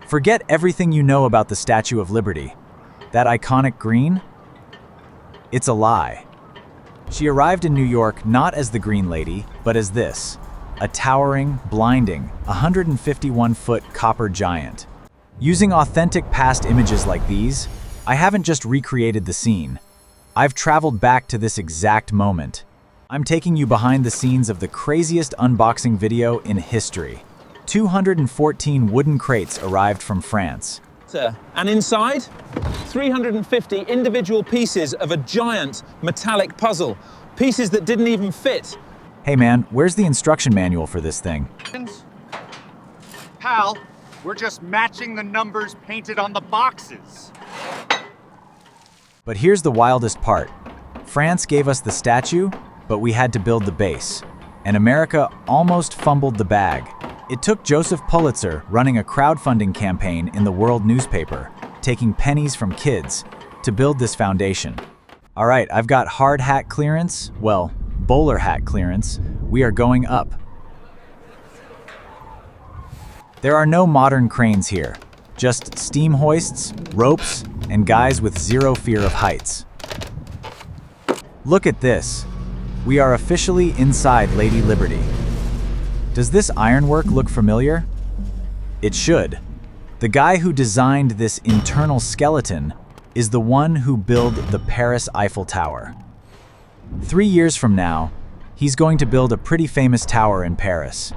Forget everything you know about the Statue of Liberty. That iconic green? It's a lie. She arrived in New York not as the Green Lady, but as this, a towering, blinding, 151-foot copper giant. Using authentic past images like these, I haven't just recreated the scene. I've traveled back to this exact moment. I'm taking you behind the scenes of the craziest unboxing video in history. 214 wooden crates arrived from France. And inside, 350 individual pieces of a giant metallic puzzle. Pieces that didn't even fit. Hey man, where's the instruction manual for this thing? Pal, we're just matching the numbers painted on the boxes. But here's the wildest part. France gave us the statue, but we had to build the base. And America almost fumbled the bag. It took Joseph Pulitzer running a crowdfunding campaign in the World newspaper, taking pennies from kids, to build this foundation. All right, I've got hard hat clearance, well, bowler hat clearance. We are going up. There are no modern cranes here, just steam hoists, ropes, and guys with zero fear of heights. Look at this. We are officially inside Lady Liberty. Does this ironwork look familiar? It should. The guy who designed this internal skeleton is the one who built the Paris Eiffel Tower. 3 years from now, he's going to build a pretty famous tower in Paris.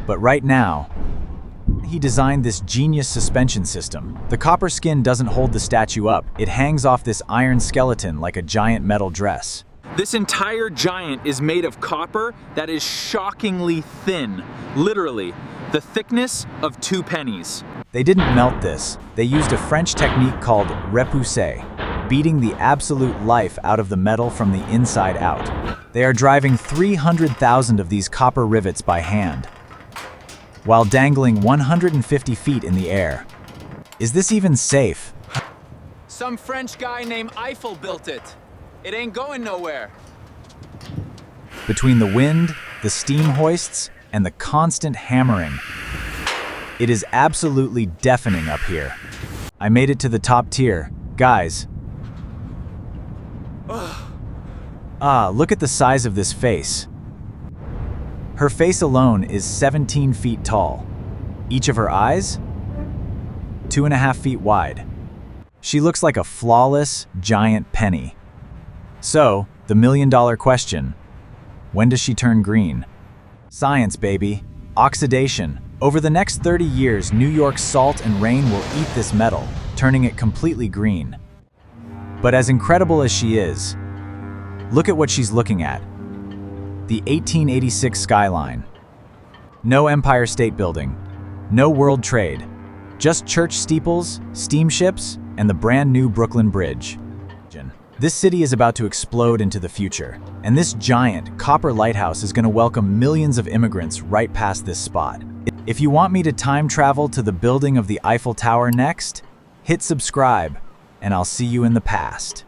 But right now, he designed this genius suspension system. The copper skin doesn't hold the statue up. It hangs off this iron skeleton like a giant metal dress. This entire giant is made of copper that is shockingly thin. Literally, the thickness of 2 pennies. They didn't melt this. They used a French technique called repoussé, beating the absolute life out of the metal from the inside out. They are driving 300,000 of these copper rivets by hand, while dangling 150 feet in the air. Is this even safe? Some French guy named Eiffel built it. It ain't going nowhere. Between the wind, the steam hoists, and the constant hammering, it is absolutely deafening up here. I made it to the top tier. Guys. Look at the size of this face. Her face alone is 17 feet tall. Each of her eyes, 2.5 feet wide. She looks like a flawless, giant penny. So, the million-dollar question, when does she turn green? Science, baby. Oxidation. Over the next 30 years, New York's salt and rain will eat this metal, turning it completely green. But as incredible as she is, look at what she's looking at. The 1886 skyline. No Empire State Building. No World Trade. Just church steeples, steamships, and the brand new Brooklyn Bridge. This city is about to explode into the future, and this giant copper lighthouse is going to welcome millions of immigrants right past this spot. If you want me to time travel to the building of the Eiffel Tower next, hit subscribe, and I'll see you in the past.